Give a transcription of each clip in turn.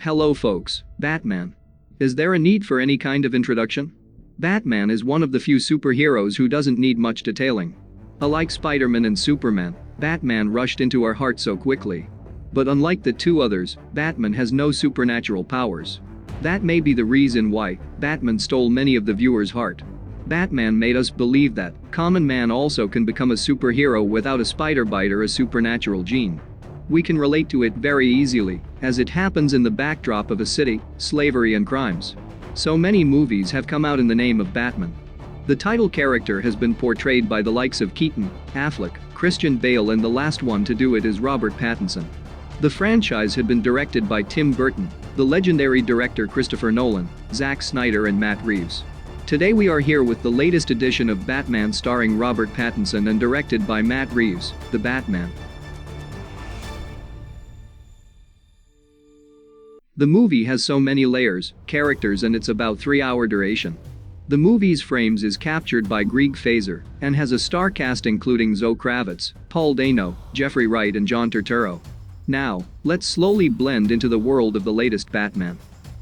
Hello folks, Batman. Is there a need for any kind of introduction? Batman is one of the few superheroes who doesn't need much detailing. Unlike Spider-Man and Superman, Batman rushed into our heart so quickly. But unlike the two others, Batman has no supernatural powers. That may be the reason why Batman stole many of the viewers' heart. Batman made us believe that common man also can become a superhero without a spider bite or a supernatural gene. We can relate to it very easily, as it happens in the backdrop of a city, slavery and crimes. So many movies have come out in the name of Batman. The title character has been portrayed by the likes of Keaton, Affleck, Christian Bale, and the last one to do it is Robert Pattinson. The franchise had been directed by Tim Burton, the legendary director Christopher Nolan, Zack Snyder and Matt Reeves. Today we are here with the latest edition of Batman starring Robert Pattinson and directed by Matt Reeves, The Batman. The movie has so many layers, characters, and it's about 3-hour duration. The movie's frames is captured by Greg Fraser and has a star cast including Zoe Kravitz, Paul Dano, Jeffrey Wright and John Turturro. Now, let's slowly blend into the world of the latest Batman.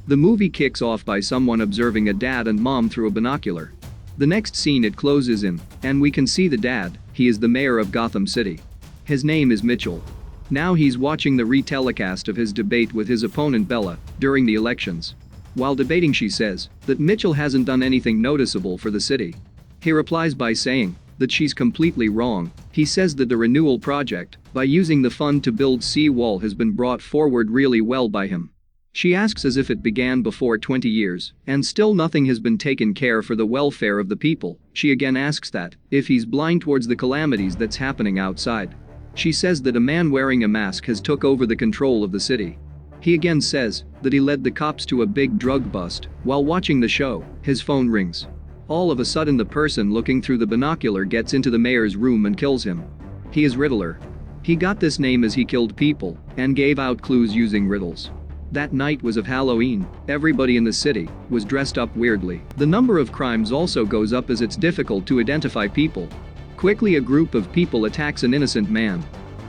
The movie kicks off by someone observing a dad and mom through a binocular. The next scene it closes in, and we can see the dad. He is the mayor of Gotham City. His name is Mitchell. Now he's watching the retelecast of his debate with his opponent Bella during the elections. While debating, she says that Mitchell hasn't done anything noticeable for the city. He replies by saying that she's completely wrong. He says that the renewal project, by using the fund to build sea-wall, has been brought forward really well by him. She asks as if it began before 20 years, and still nothing has been taken care for the welfare of the people. She again asks that if he's blind towards the calamities that's happening outside. She says that a man wearing a mask has took over the control of the city. He again says that he led the cops to a big drug bust. While watching the show, his phone rings. All of a sudden the person looking through the binocular gets into the mayor's room and kills him. He is Riddler. He got this name as he killed people and gave out clues using riddles. That night was of Halloween. Everybody in the city was dressed up weirdly. The number of crimes also goes up as it's difficult to identify people. Quickly a group of people attacks an innocent man.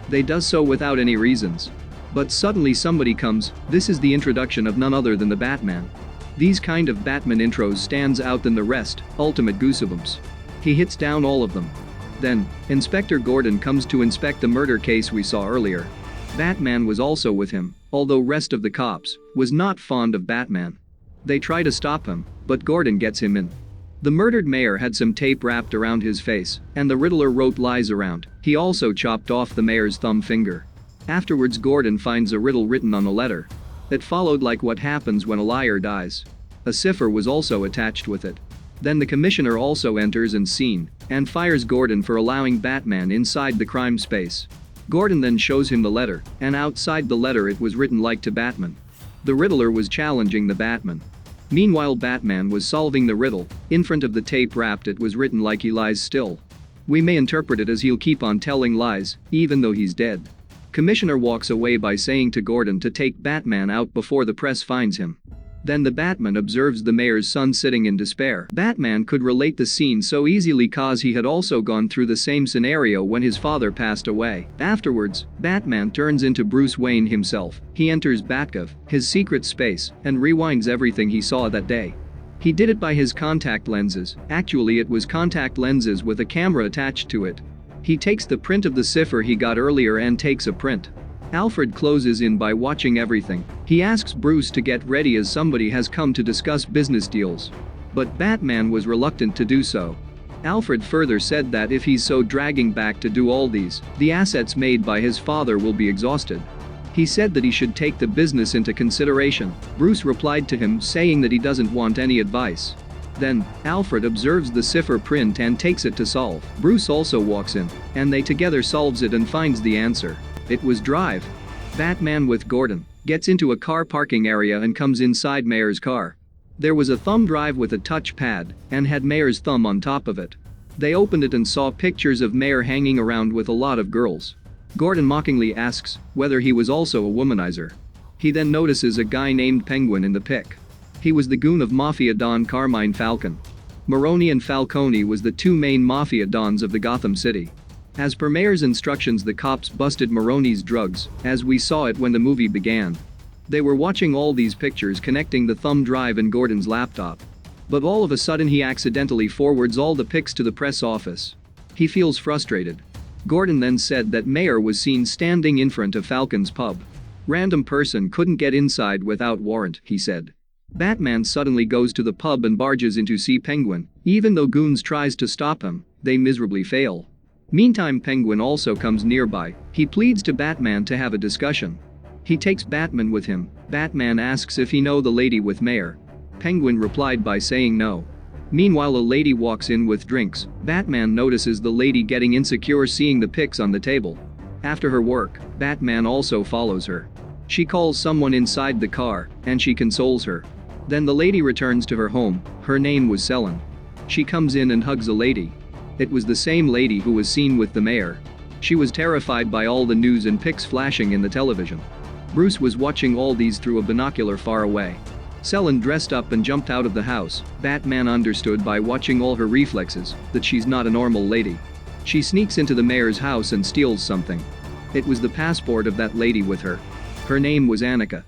They does so without any reasons. But suddenly somebody comes. This is the introduction of none other than the Batman. These kind of Batman intros stands out than the rest, ultimate goosebumps. He hits down all of them. Then, Inspector Gordon comes to inspect the murder case we saw earlier. Batman was also with him, although rest of the cops was not fond of Batman. They try to stop him, but Gordon gets him in. The murdered mayor had some tape wrapped around his face, and the Riddler wrote lies around. He also chopped off the mayor's thumb finger. Afterwards Gordon finds a riddle written on a letter. It followed like what happens when a liar dies. A cipher was also attached with it. Then the commissioner also enters in scene and fires Gordon for allowing Batman inside the crime space. Gordon then shows him the letter, and outside the letter it was written like to Batman. The Riddler was challenging the Batman. Meanwhile Batman was solving the riddle. In front of the tape wrapped it was written like he lies still. We may interpret it as he'll keep on telling lies, even though he's dead. Commissioner walks away by saying to Gordon to take Batman out before the press finds him. Then the Batman observes the mayor's son sitting in despair. Batman could relate the scene so easily cause he had also gone through the same scenario when his father passed away. Afterwards, Batman turns into Bruce Wayne himself. He enters Batcave, his secret space, and rewinds everything he saw that day. He did it by his contact lenses. Actually it was contact lenses with a camera attached to it. He takes the print of the cipher he got earlier and takes a print. Alfred closes in by watching everything. He asks Bruce to get ready as somebody has come to discuss business deals. But Batman was reluctant to do so. Alfred further said that if he's so dragging back to do all these, the assets made by his father will be exhausted. He said that he should take the business into consideration. Bruce replied to him saying that he doesn't want any advice. Then, Alfred observes the cipher print and takes it to solve. Bruce also walks in, and they together solves it and finds the answer. It was drive. Batman with Gordon gets into a car parking area and comes inside Mayor's car. There was a thumb drive with a touchpad and had Mayor's thumb on top of it. They opened it and saw pictures of Mayor hanging around with a lot of girls. Gordon mockingly asks whether he was also a womanizer. He then notices a guy named Penguin in the pic. He was the goon of Mafia Don Carmine Falcon. Maroni and Falcone was the two main Mafia Dons of the Gotham City. As per Mayor's instructions, the cops busted Maroni's drugs, as we saw it when the movie began. They were watching all these pictures connecting the thumb drive in Gordon's laptop. But all of a sudden he accidentally forwards all the pics to the press office. He feels frustrated. Gordon then said that Mayer was seen standing in front of Falcon's pub. Random person couldn't get inside without warrant, he said. Batman suddenly goes to the pub and barges into see Penguin. Even though Goons tries to stop him, they miserably fail. Meantime, Penguin also comes nearby. He pleads to Batman to have a discussion. He takes Batman with him. Batman asks if he know the lady with Mayer. Penguin replied by saying no. Meanwhile, a lady walks in with drinks. Batman notices the lady getting insecure seeing the pics on the table. After her work, Batman also follows her. She calls someone inside the car, and she consoles her. Then the lady returns to her home. Her name was Selin. She comes in and hugs a lady. It was the same lady who was seen with the mayor. She was terrified by all the news and pics flashing in the television. Bruce was watching all these through a binocular far away. Selin dressed up and jumped out of the house. Batman understood by watching all her reflexes that she's not a normal lady. She sneaks into the mayor's house and steals something. It was the passport of that lady with her. Her name was Annika.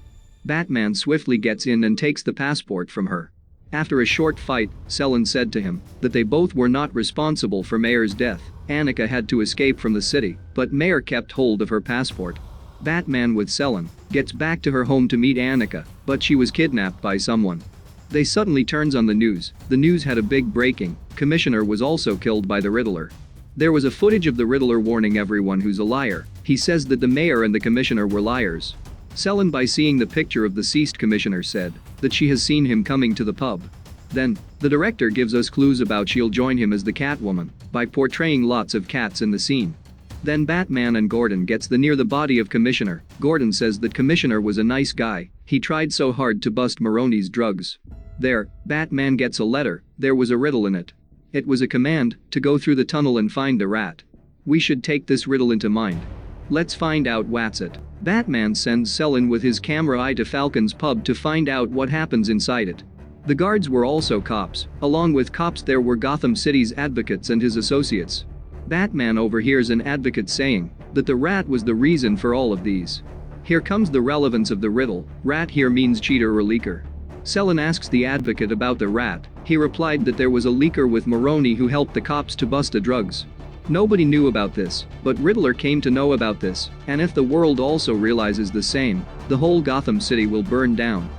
Batman swiftly gets in and takes the passport from her. After a short fight, Selin said to him that they both were not responsible for Mayer's death. Annika had to escape from the city, but Mayer kept hold of her passport. Batman with Selin gets back to her home to meet Annika, but she was kidnapped by someone. They suddenly turns on the news. The news had a big breaking. Commissioner was also killed by the Riddler. There was a footage of the Riddler warning everyone who's a liar. He says that the mayor and the commissioner were liars. Selin, by seeing the picture of the deceased commissioner, said that she has seen him coming to the pub. Then, the director gives us clues about she'll join him as the Catwoman by portraying lots of cats in the scene. Then Batman and Gordon gets near the body of Commissioner. Gordon says that Commissioner was a nice guy. He tried so hard to bust Maroni's drugs. There, Batman gets a letter. There was a riddle in it. It was a command to go through the tunnel and find the rat. We should take this riddle into mind. Let's find out what's it. Batman sends Selin with his camera eye to Falcon's pub to find out what happens inside it. The guards were also cops. Along with cops there were Gotham City's advocates and his associates. Batman overhears an advocate saying that the rat was the reason for all of these. Here comes the relevance of the riddle. Rat here means cheater or leaker. Selin asks the advocate about the rat. He replied that there was a leaker with Maroni who helped the cops to bust the drugs. Nobody knew about this, but Riddler came to know about this, and if the world also realizes the same, the whole Gotham City will burn down.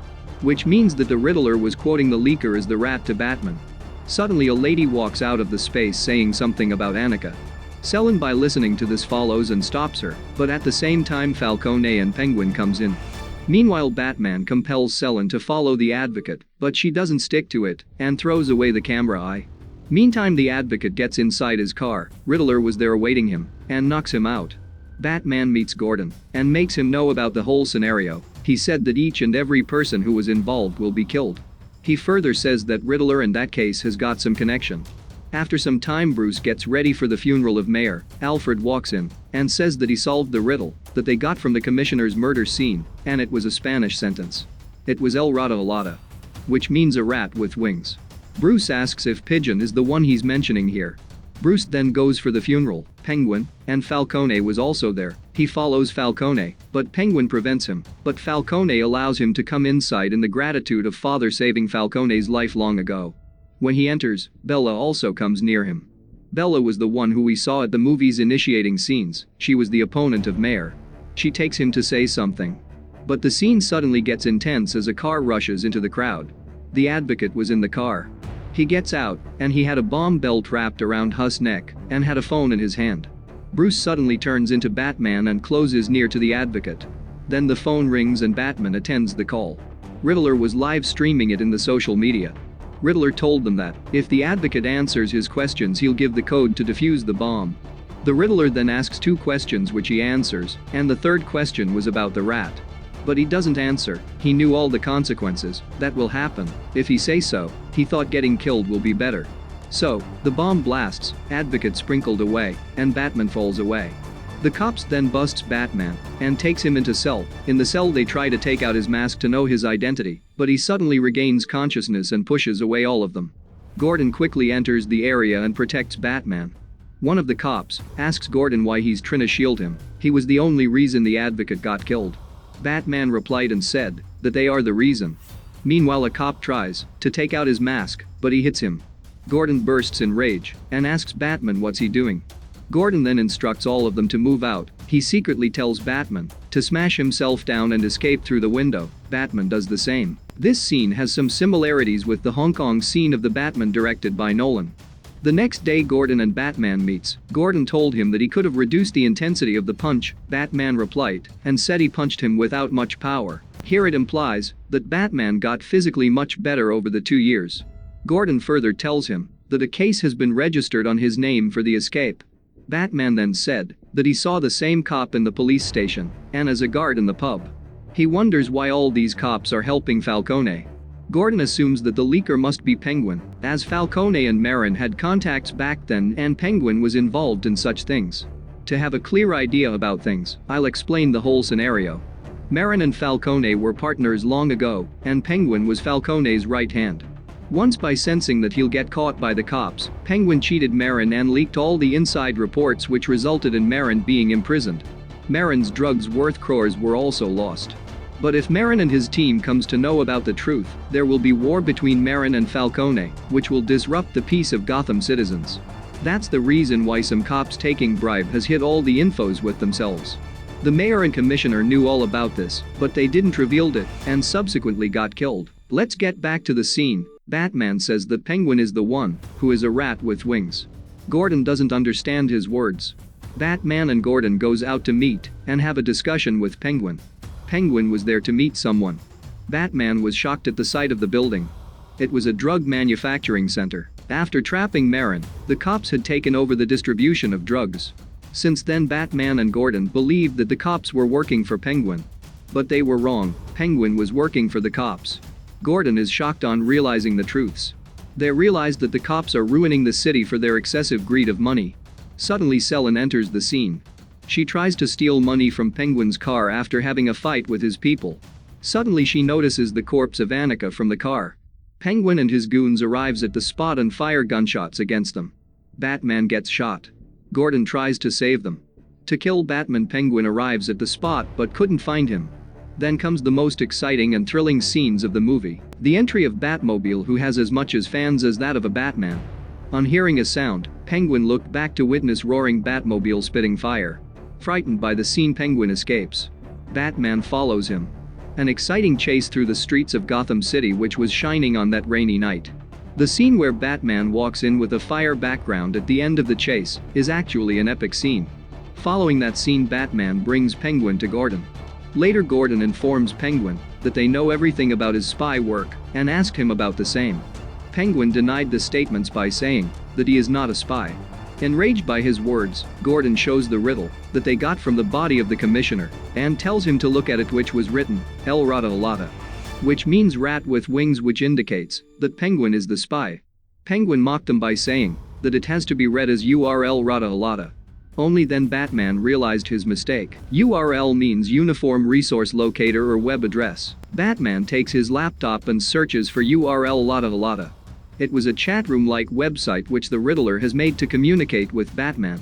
Which means that the Riddler was quoting the leaker as the rat to Batman. Suddenly a lady walks out of the space saying something about Annika. Selin, by listening to this, follows and stops her, but at the same time Falcone and Penguin comes in. Meanwhile, Batman compels Selin to follow the advocate, but she doesn't stick to it and throws away the camera eye. Meantime, the advocate gets inside his car. Riddler was there awaiting him and knocks him out. Batman meets Gordon and makes him know about the whole scenario. He said that each and every person who was involved will be killed. He further says that Riddler in that case has got some connection. After some time, Bruce gets ready for the funeral of Mayor. Alfred walks in and says that he solved the riddle that they got from the commissioner's murder scene, and it was a Spanish sentence. It was El Rata Alada, which means a rat with wings. Bruce asks if Pigeon is the one he's mentioning here. Bruce then goes for the funeral. Penguin and Falcone was also there. He follows Falcone, but Penguin prevents him. But Falcone allows him to come inside in the gratitude of Father saving Falcone's life long ago. When he enters, Bella also comes near him. Bella was the one who we saw at the movie's initiating scenes. She was the opponent of Mayor. She takes him to say something. But the scene suddenly gets intense as a car rushes into the crowd. The advocate was in the car. He gets out, and he had a bomb belt wrapped around Huss' neck, and had a phone in his hand. Bruce suddenly turns into Batman and closes near to the advocate. Then the phone rings and Batman attends the call. Riddler was live streaming it in the social media. Riddler told them that if the advocate answers his questions, he'll give the code to defuse the bomb. The Riddler then asks 2 questions which he answers, and the third question was about the rat. But he doesn't answer. He knew all the consequences that will happen if he says so. He thought getting killed will be better. So, the bomb blasts, advocate sprinkled away, and Batman falls away. The cops then busts Batman and takes him into cell. In the cell they try to take out his mask to know his identity, but he suddenly regains consciousness and pushes away all of them. Gordon quickly enters the area and protects Batman. One of the cops asks Gordon why he's trying to shield him. He was the only reason the advocate got killed. Batman replied and said that they are the reason. Meanwhile, a cop tries to take out his mask, but he hits him. Gordon bursts in rage and asks Batman what's he doing. Gordon then instructs all of them to move out. He secretly tells Batman to smash himself down and escape through the window. Batman does the same. This scene has some similarities with the Hong Kong scene of the Batman directed by Nolan. The next day Gordon and Batman meets. Gordon told him that he could have reduced the intensity of the punch. Batman replied and said he punched him without much power. Here it implies that Batman got physically much better over the 2 years. Gordon further tells him that a case has been registered on his name for the escape. Batman then said that he saw the same cop in the police station and as a guard in the pub. He wonders why all these cops are helping Falcone. Gordon assumes that the leaker must be Penguin, as Falcone and Marin had contacts back then and Penguin was involved in such things. To have a clear idea about things, I'll explain the whole scenario. Marin and Falcone were partners long ago, and Penguin was Falcone's right hand. Once, by sensing that he'll get caught by the cops, Penguin cheated Marin and leaked all the inside reports, which resulted in Marin being imprisoned. Marin's drugs worth crores were also lost. But if Marin and his team comes to know about the truth, there will be war between Marin and Falcone, which will disrupt the peace of Gotham citizens. That's the reason why some cops taking bribe has hid all the infos with themselves. The mayor and commissioner knew all about this, but they didn't reveal it, and subsequently got killed. Let's get back to the scene. Batman says that Penguin is the one who is a rat with wings. Gordon doesn't understand his words. Batman and Gordon goes out to meet and have a discussion with Penguin. Penguin was there to meet someone. Batman was shocked at the sight of the building. It was a drug manufacturing center. After trapping Marin, the cops had taken over the distribution of drugs. Since then, Batman and Gordon believed that the cops were working for Penguin. But they were wrong. Penguin was working for the cops. Gordon is shocked on realizing the truths. They realize that the cops are ruining the city for their excessive greed of money. Suddenly Selin enters the scene. She tries to steal money from Penguin's car after having a fight with his people. Suddenly she notices the corpse of Annika from the car. Penguin and his goons arrives at the spot and fire gunshots against them. Batman gets shot. Gordon tries to save them. To kill Batman, Penguin arrives at the spot but couldn't find him. Then comes the most exciting and thrilling scenes of the movie. The entry of Batmobile, who has as much as fans as that of a Batman. On hearing a sound, Penguin looked back to witness roaring Batmobile spitting fire. Frightened by the scene, Penguin escapes. Batman follows him. An exciting chase through the streets of Gotham City, which was shining on that rainy night. The scene where Batman walks in with a fire background at the end of the chase is actually an epic scene. Following that scene, Batman brings Penguin to Gordon. Later, Gordon informs Penguin that they know everything about his spy work and asked him about the same. Penguin denied the statements by saying that he is not a spy. Enraged by his words, Gordon shows the riddle that they got from the body of the commissioner and tells him to look at it, which was written El Rata Alata, which means rat with wings, which indicates that Penguin is the spy. Penguin mocked them by saying that it has to be read as URL Rata Alata. Only then Batman realized his mistake. URL means Uniform Resource Locator or web address. Batman takes his laptop and searches for URL Lata Alata. It was a chat room-like website which the Riddler has made to communicate with Batman.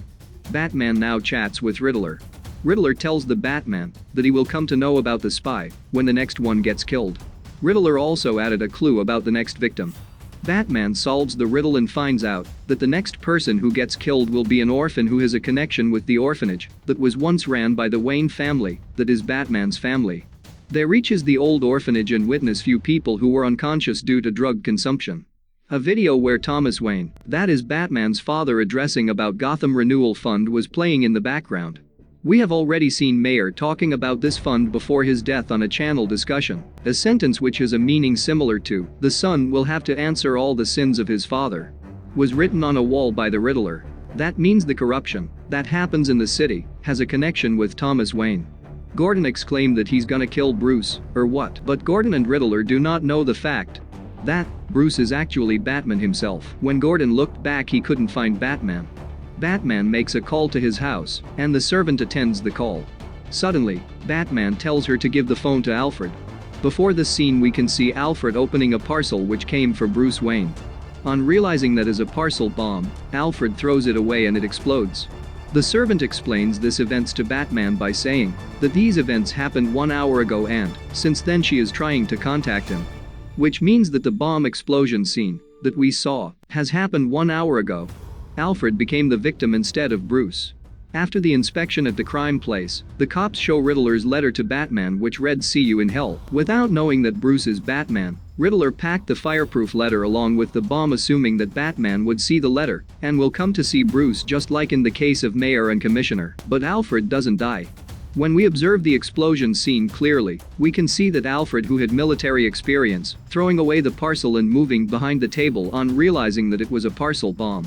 Batman now chats with Riddler. Riddler tells the Batman that he will come to know about the spy when the next one gets killed. Riddler also added a clue about the next victim. Batman solves the riddle and finds out that the next person who gets killed will be an orphan who has a connection with the orphanage that was once ran by the Wayne family, that is Batman's family. They reaches the old orphanage and witness few people who were unconscious due to drug consumption. A video where Thomas Wayne, that is Batman's father, addressing about Gotham Renewal Fund was playing in the background. We have already seen Mayor talking about this fund before his death on a channel discussion, a sentence which has a meaning similar to, "The son will have to answer all the sins of his father," was written on a wall by the Riddler. That means the corruption that happens in the city has a connection with Thomas Wayne. Gordon exclaimed that he's gonna kill Bruce, or what, but Gordon and Riddler do not know the fact that Bruce is actually Batman himself. When Gordon looked back, he couldn't find Batman. Batman makes a call to his house, and the servant attends the call. Suddenly, Batman tells her to give the phone to Alfred. Before the scene, we can see Alfred opening a parcel which came for Bruce Wayne. On realizing that is a parcel bomb, Alfred throws it away and it explodes. The servant explains this events to Batman by saying that these events happened 1 hour ago and, since then she is trying to contact him. Which means that the bomb explosion scene that we saw has happened 1 hour ago. Alfred became the victim instead of Bruce. After the inspection at the crime place, the cops show Riddler's letter to Batman which read "See you in hell." Without knowing that Bruce is Batman, Riddler packed the fireproof letter along with the bomb, assuming that Batman would see the letter and will come to see Bruce, just like in the case of Mayor and Commissioner. But Alfred doesn't die. When we observe the explosion scene clearly, we can see that Alfred, who had military experience, throwing away the parcel and moving behind the table on realizing that it was a parcel bomb.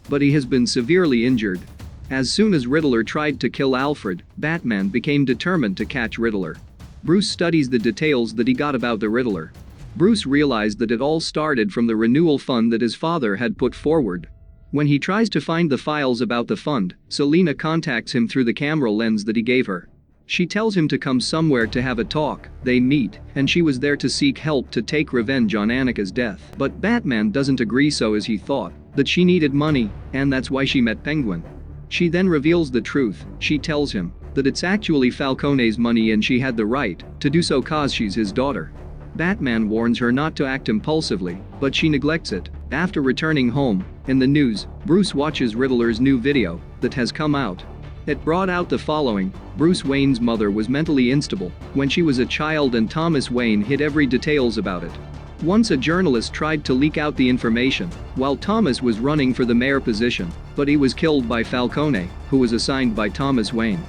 But he has been severely injured. As soon as Riddler tried to kill Alfred, Batman became determined to catch Riddler. Bruce studies the details that he got about the Riddler. Bruce realized that it all started from the renewal fund that his father had put forward. When he tries to find the files about the fund, Selina contacts him through the camera lens that he gave her. She tells him to come somewhere to have a talk. They meet, and she was there to seek help to take revenge on Annika's death. But Batman doesn't agree, so as he thought that she needed money, and that's why she met Penguin. She then reveals the truth. She tells him that it's actually Falcone's money and she had the right to do so cause she's his daughter. Batman warns her not to act impulsively, but she neglects it. After returning home, in the news, Bruce watches Riddler's new video that has come out. It brought out the following: Bruce Wayne's mother was mentally instable when she was a child and Thomas Wayne hid every details about it. Once a journalist tried to leak out the information while Thomas was running for the mayor position, but he was killed by Falcone, who was assigned by Thomas Wayne.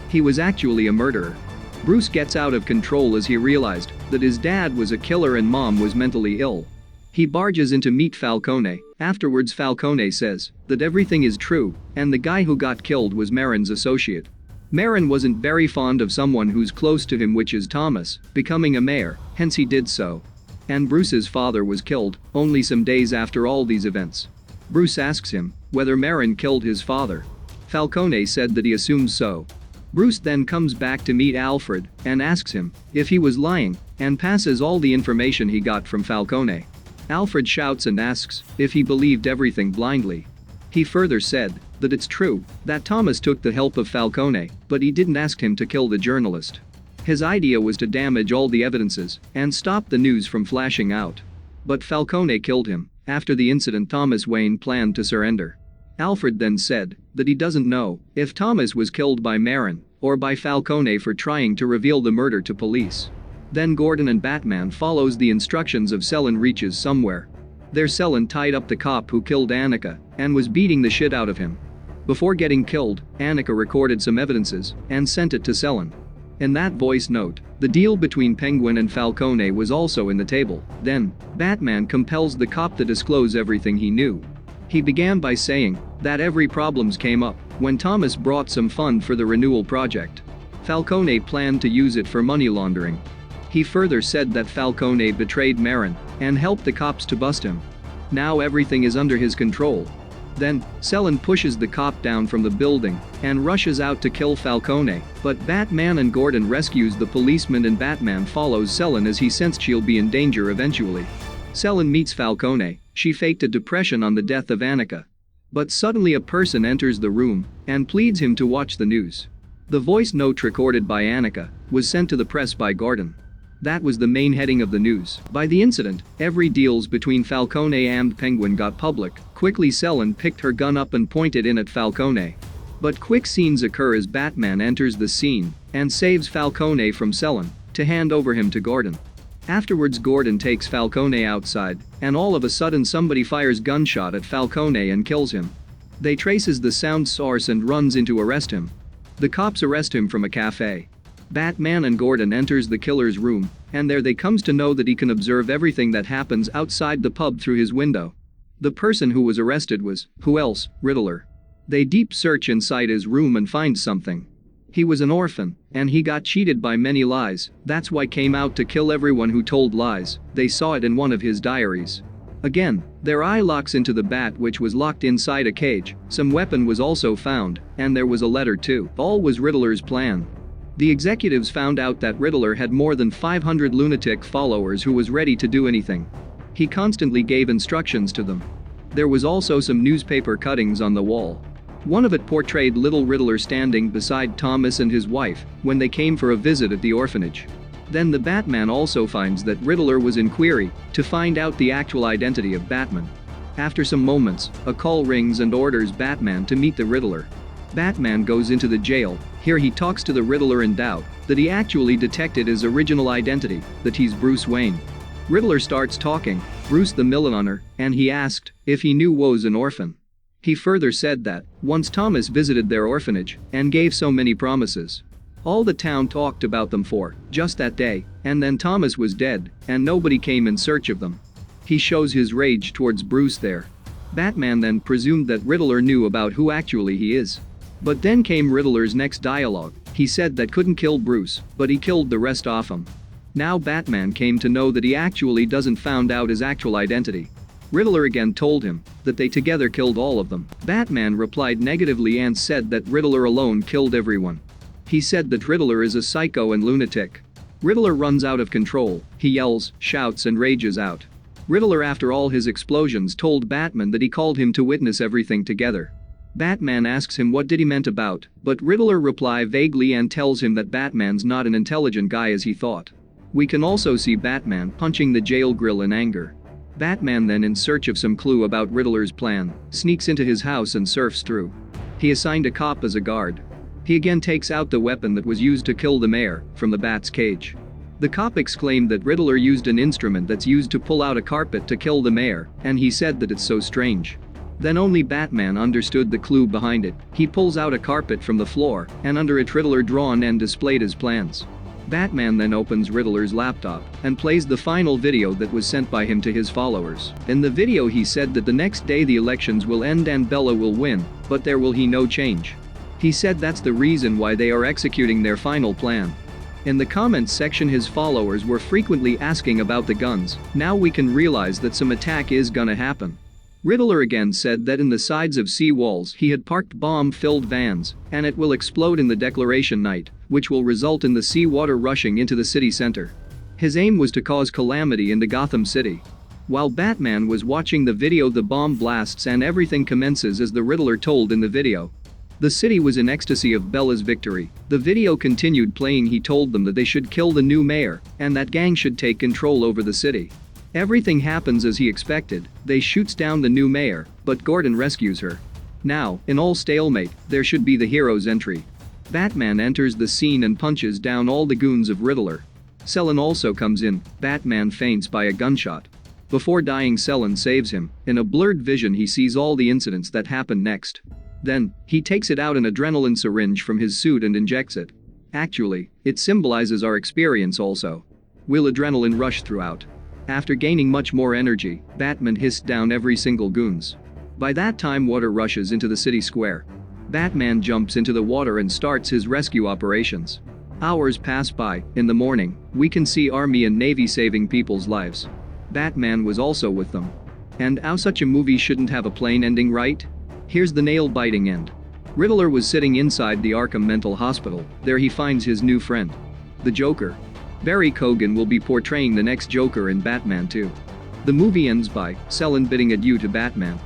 He was actually a murderer. Bruce gets out of control as he realized that his dad was a killer and mom was mentally ill. He barges in to meet Falcone. Afterwards, Falcone says that everything is true and the guy who got killed was Marin's associate. Marin wasn't very fond of someone who's close to him, which is Thomas, becoming a mayor, hence he did so. And Bruce's father was killed only some days after all these events. Bruce asks him whether Marin killed his father. Falcone said that he assumes so. Bruce then comes back to meet Alfred and asks him if he was lying and passes all the information he got from Falcone. Alfred shouts and asks if he believed everything blindly. He further said that it's true that Thomas took the help of Falcone, but he didn't ask him to kill the journalist. His idea was to damage all the evidences and stop the news from flashing out. But Falcone killed him. After the incident, Thomas Wayne planned to surrender. Alfred then said that he doesn't know if Thomas was killed by Marin or by Falcone for trying to reveal the murder to police. Then Gordon and Batman follows the instructions of Selin reaches somewhere. There Selin tied up the cop who killed Annika and was beating the shit out of him. Before getting killed, Annika recorded some evidences and sent it to Selin. In that voice note, the deal between Penguin and Falcone was also in the table. Then, Batman compels the cop to disclose everything he knew. He began by saying that every problems came up when Thomas brought some fund for the renewal project. Falcone planned to use it for money laundering. He further said that Falcone betrayed Marin and helped the cops to bust him. Now everything is under his control. Then, Selin pushes the cop down from the building and rushes out to kill Falcone, but Batman and Gordon rescues the policeman and Batman follows Selin as he sensed she'll be in danger eventually. Selin meets Falcone. She faked a depression on the death of Annika. But suddenly a person enters the room and pleads him to watch the news. The voice note recorded by Annika was sent to the press by Gordon. That was the main heading of the news. By the incident, every deals between Falcone and Penguin got public. Quickly Selin picked her gun up and pointed in at Falcone. But quick scenes occur as Batman enters the scene and saves Falcone from Selin to hand over him to Gordon. Afterwards Gordon takes Falcone outside and all of a sudden somebody fires gunshot at Falcone and kills him. They traces the sound source and runs in to arrest him. The cops arrest him from a cafe. Batman and Gordon enters the killer's room, and there they comes to know that he can observe everything that happens outside the pub through his window. The person who was arrested was, who else, Riddler. They deep search inside his room and find something. He was an orphan, and he got cheated by many lies, that's why came out to kill everyone who told lies. They saw it in one of his diaries. Again, their eye locks into the bat which was locked inside a cage. Some weapon was also found, and there was a letter too. All was Riddler's plan. The executives found out that Riddler had more than 500 lunatic followers who was ready to do anything. He constantly gave instructions to them. There was also some newspaper cuttings on the wall. One of it portrayed little Riddler standing beside Thomas and his wife when they came for a visit at the orphanage. Then the Batman also finds that Riddler was in query to find out the actual identity of Batman. After some moments, a call rings and orders Batman to meet the Riddler. Batman goes into the jail. Here he talks to the Riddler in doubt that he actually detected his original identity, that he's Bruce Wayne. Riddler starts talking, Bruce the millionaire, and he asked if he knew was an orphan. He further said that once Thomas visited their orphanage and gave so many promises. All the town talked about them for just that day, and then Thomas was dead, and nobody came in search of them. He shows his rage towards Bruce there. Batman then presumed that Riddler knew about who actually he is. But then came Riddler's next dialogue. He said that couldn't kill Bruce, but he killed the rest of him. Now Batman came to know that he actually doesn't found out his actual identity. Riddler again told him that they together killed all of them. Batman replied negatively and said that Riddler alone killed everyone. He said that Riddler is a psycho and lunatic. Riddler runs out of control. He yells, shouts and rages out. Riddler, after all his explosions, told Batman that he called him to witness everything together. Batman asks him what did he meant about, but Riddler replies vaguely and tells him that Batman's not an intelligent guy as he thought. We can also see Batman punching the jail grill in anger. Batman then, in search of some clue about Riddler's plan, sneaks into his house and surfs through. He assigned a cop as a guard. He again takes out the weapon that was used to kill the mayor from the bat's cage. The cop exclaimed that Riddler used an instrument that's used to pull out a carpet to kill the mayor, and he said that it's so strange. Then only Batman understood the clue behind it. He pulls out a carpet from the floor, and under it Riddler drawn and displayed his plans. Batman then opens Riddler's laptop and plays the final video that was sent by him to his followers. In the video he said that the next day the elections will end and Bella will win, but there will be no change. He said that's the reason why they are executing their final plan. In the comments section his followers were frequently asking about the guns. Now we can realize that some attack is gonna happen. Riddler again said that in the sides of sea walls he had parked bomb-filled vans, and it will explode in the declaration night, which will result in the sea water rushing into the city center. His aim was to cause calamity in the Gotham City. While Batman was watching the video, the bomb blasts and everything commences as the Riddler told in the video. The city was in ecstasy of Bella's victory. The video continued playing. He told them that they should kill the new mayor, and that gang should take control over the city. Everything happens as he expected. They shoots down the new mayor, but Gordon rescues her. Now, in all stalemate, there should be the hero's entry. Batman enters the scene and punches down all the goons of Riddler. Selin also comes in. Batman faints by a gunshot. Before dying, Selin saves him. In a blurred vision he sees all the incidents that happen next. Then, he takes out an adrenaline syringe from his suit and injects it. Actually, it symbolizes our experience also. Will adrenaline rush throughout. After gaining much more energy, Batman hissed down every single goons. By that time water rushes into the city square. Batman jumps into the water and starts his rescue operations. Hours pass by. In the morning, we can see Army and Navy saving people's lives. Batman was also with them. And how such a movie shouldn't have a plain ending, right? Here's the nail-biting end. Riddler was sitting inside the Arkham Mental Hospital. There he finds his new friend, the Joker. Barry Keoghan will be portraying the next Joker in Batman 2. The movie ends by Selin bidding adieu to Batman.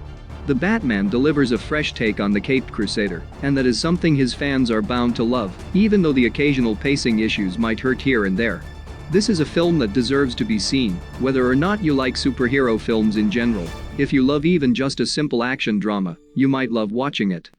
The Batman delivers a fresh take on the Caped Crusader, and that is something his fans are bound to love, even though the occasional pacing issues might hurt here and there. This is a film that deserves to be seen, whether or not you like superhero films in general. If you love even just a simple action drama, you might love watching it.